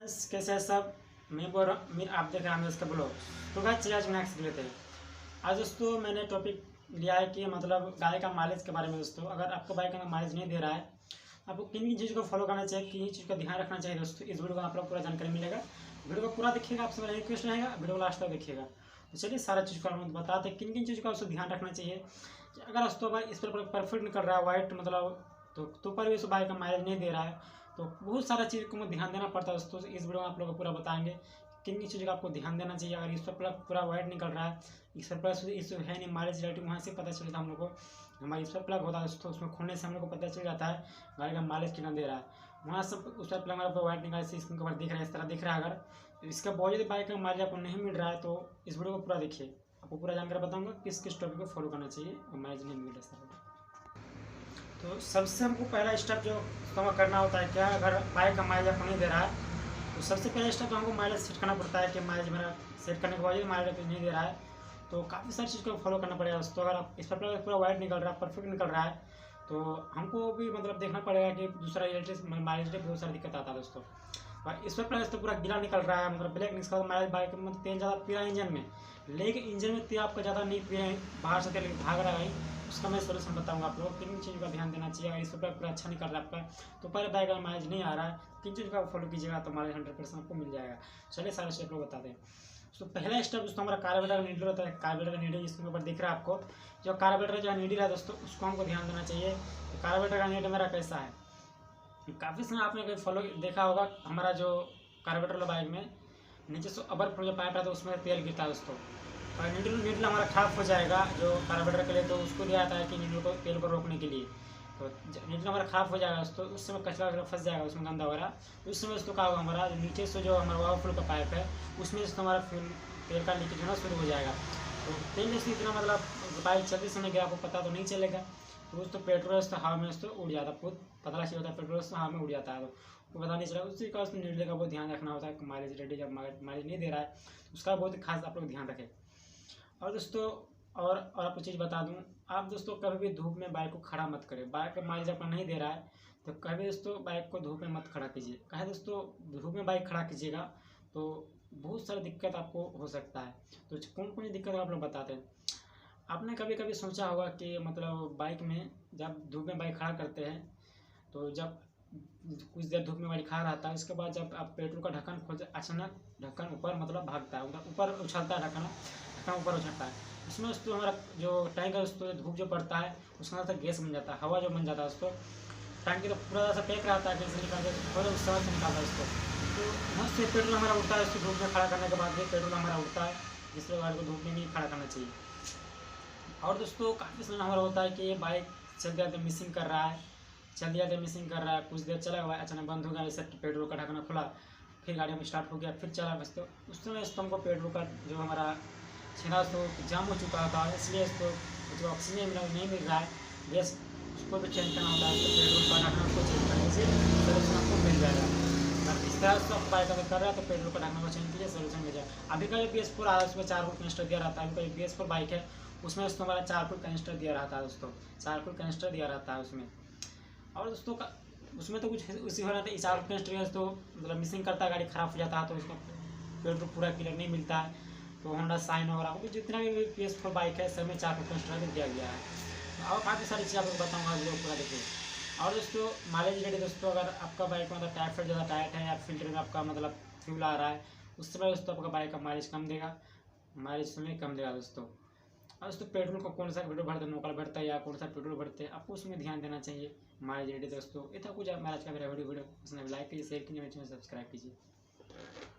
कैसे है सब। मैं बोल रहा हूँ आप देख रहे हैं इसका ब्लॉग। तो गाइस चलिए आज मैक्स देख लेते हैं। आज दोस्तों मैंने टॉपिक लिया है कि मतलब गाय का माइलेज के बारे में। दोस्तों अगर आपका बाइक का माइलेज नहीं दे रहा है, आपको किन किन चीज़ को फॉलो करना चाहिए, किन चीज़ का ध्यान रखना चाहिए दोस्तों, इस वीडियो को आप लोग पूरा जानकारी मिलेगा। वीडियो को पूरा देखिएगा, आपसे मेरा रिक्वेस्ट रहेगा वीडियो को लास्ट तक देखिएगा। तो चलिए सारा चीज़ को हम बताते हैं किन किन चीज़ का उसको ध्यान रखना चाहिए कि अगर दोस्तों भाई इस पर परफेक्ट निकल रहा है वाइट मतलब तो पर भी उस बाइक का माइलेज नहीं दे रहा है, तो बहुत सारा चीज़ को ध्यान देना पड़ता है दोस्तों। इस वीडियो में आप लोगों को पूरा बताएंगे किन किन चीज़ का आपको ध्यान देना चाहिए। अगर इस पर पूरा वाइट निकल रहा है, इस पर प्लस इस है नहीं माइलेज रेटिंग, वहाँ से पता चलता है हम लोग को। हमारे इस पर प्लग होता है दोस्तों, उसमें खोलने से हम लोग को पता चल जाता है गाड़ी का माइलेज कितना दे रहा है। वहाँ से उस पर प्लग हमारे वाइट निकाल से स्क्रीन के ऊपर दिख रहा है, इस तरह दिख रहा है। अगर इसका बहुत ज़्यादा बाइक का माइलेज आपको नहीं मिल रहा है तो इस वीडियो को पूरा देखिए, आपको पूरा जानकारी बताऊँगा किस किस टॉपिक को फॉलो करना चाहिए और माइलेज नहीं मिल रहा है। तो सबसे हमको पहला स्टेप जो हमें करना होता है क्या, अगर बाइक का माइलेज आपको नहीं दे रहा है तो सबसे पहला स्टेप हमको माइलेज सेट करना पड़ता है कि माइलेज मेरा सेट करने के बाद माइलेज नहीं दे रहा है तो काफ़ी सारी चीज़ को फॉलो करना पड़ेगा दोस्तों। अगर आप इस पर पूरा वाइट निकल रहा है, परफेक्ट निकल रहा है, तो हमको भी मतलब देखना पड़ेगा कि दूसरा इलेक्ट्रिक माइलेज में बहुत सारी दिक्कत आता है दोस्तों। और इस पर प्लस तो पूरा गीला निकल रहा है, मतलब ब्लैक निकल माइलेज बाइक मतलब तेल ज़्यादा पी रहा है इंजन में, लेकिन इंजन में तेल आपका ज़्यादा नहीं पी रहे, बाहर से तेल भाग रहा है। उसका मैं सोल्यूशन बताऊंगा आप लोगों को किन चीज़ का ध्यान देना चाहिए। अगर इस पर पूरा अच्छा निकल रहा है आपका तो पहले बाइक का माइलेज नहीं आ रहा है, किन चीज़ का फॉलो कीजिएगा तो माइलेज 100% आपको मिल जाएगा। चलिए सारे स्टेप लोग बताते हैं। तो पहला स्टेप दोस्तों हमारा कार्बोरेटर का नीडल होता है। कार्बोरेटर का नीडल इसके ऊपर दिख रहा है आपको, जो कार्बोरेटर जो नीडल है दोस्तों उसको हमको ध्यान देना चाहिए। तो कार्बोरेटर का नीडल मेरा कैसा है, काफ़ी समय आपने कहीं फॉलो देखा होगा, हमारा जो कार्बोरेटर वाला बाइक में नीचे से अबर फ्लो जो पाइप रहता है उसमें तेल गिरता है दोस्तों। और नीडल हमारा खराब हो जाएगा जो कार्बोरेटर के लिए, तो उसको दिया जाता है कि नीडल को तेल को रोकने के लिए। तो नीडल हमारा खराब हो जाएगा दोस्तों, उस समय कचरा वगैरह फंस जाएगा उसमें गंदा वगैरह, उस समय दोस्तों क्या होगा, हमारा नीचे से जो हमारा ओवरफ्लो का पाइप है उसमें दोस्तों हमारा फ्यूल तेल का लीकेज होना शुरू हो जाएगा। तो तेल जैसे इतना मतलब बाइक चलते समय गया आपको पता तो नहीं चलेगा, तो दोस्तों पेट्रोल तो हवा में दोस्तों उड़ जाता है, बहुत पतला चीज होता है पेट्रोल तो हवा में उड़ जाता है, तो पता नहीं चला। उसी का उसमें नीडल का बहुत ध्यान रखना होता है। माइलेज रेडी जब माइलेज नहीं दे रहा है उसका बहुत ही खास आप लोग ध्यान रखें। और दोस्तों और आपको चीज़ बता दूं, आप दोस्तों कभी भी धूप में बाइक को खड़ा मत करें। बाइक का माइलेज आपका नहीं दे रहा है तो कभी दोस्तों बाइक को धूप में मत खड़ा कीजिए। कहे दोस्तों धूप में बाइक खड़ा कीजिएगा तो बहुत सारी दिक्कत आपको हो सकता है। तो कौन कौन सी दिक्कत आप लोग बताते हैं। आपने कभी कभी सोचा होगा कि मतलब बाइक में जब धूप में बाइक खड़ा करते हैं तो जब कुछ देर धूप में बाइक खड़ा रहता है, उसके बाद जब आप पेट्रोल का ढक्कन खोलते अचानक ढक्कन ऊपर मतलब भागता है, मतलब ऊपर उछलता है, ढक्कन ऊपर उछलता है। उसमें दोस्तों हमारा जो टैंक है उसको धूप जो पड़ता है उसके अंदर से गैस बन जाता है, हवा जो बन जाता है उसको टैंक तो पूरा ऐसा पैक रहता है, गैस निकालते थोड़े उस समय से निकालता है उसको। तो वहाँ से पेट्रोल हमारा उड़ता है, उसको धूप में खड़ा करने के बाद भी पेट्रोल हमारा उड़ता है, जिससे गाड़ी को धूप में नहीं खड़ा करना चाहिए। और दोस्तों काफ़ी समय हमारा होता है कि बाइक चल जाते मिसिंग कर रहा है, चल जाते मिसिंग कर रहा है, कुछ देर चला हुआ अचानक बंद हो गया, जैसे पेट्रोल का ढक्कन खुला, फिर गाड़ी में स्टार्ट हो गया, फिर चला बस। तो उस समय हमको पेट्रोल का जो हमारा छेना तो जाम हो चुका था, इसलिए इसको जो ऑक्सीजन नहीं मिल रहा है गैस, उसको भी चेंज करना होता है। तो पेट्रोल का ढक्कन को चेंज करने से सोल्यूशन आपको मिल जाएगा। अगर इस तरह से आप बाइक अगर कर रहे हैं तो पेट्रोल का ढक्कन को चेंज कीजिए, सोल्यूशन मिल जाएगा। अभी का जो BS4 आया उसमें 4 फुट कैनिस्टर दिया रहता है। अभी का BS4 बाइक है उसमें दोस्तों हमारा 4 फुट कैनिस्टर दिया रहता है दोस्तों, 4 फुट कैनिस्टर दिया रहता है उसमें। और दोस्तों का उसमें तो कुछ उसी हो रहा था, 4 फुट कैनिस्टर तो मतलब मिसिंग करता है, गाड़ी खराब हो जाता है तो उसका पेट्रोल पूरा क्लियर नहीं मिलता है। तो होंडा साइन वगैरह जितना भी BS4 बाइक है सब में 4 फुट कैनिस्टर दिया गया है। और काफ़ी सारी चीज़ आपको बताऊँगा जो पूरा देखिए। और दोस्तों माइलेज रेडी दोस्तों, अगर आपका बाइक मतलब टायर फिट ज़्यादा टाइट है या फिल्टर में आपका मतलब फ्यूल आ रहा है उस समय दोस्तों आपका बाइक का माइलेज कम देगा, माइलेज समय कम देगा दोस्तों। और दोस्तों पेट्रोल को कौन सा पेट्रोल भरते हैं, लोकल भरता है या कौन सा पेट्रोल भरते हैं, आपको उसमें ध्यान देना चाहिए। माइलेज रेडी दोस्तों ये था कुछ। आज का मेरा वीडियो पसंद है लाइक कीजिए, शेयर कीजिए, मेरे चैनल सब्सक्राइब कीजिए।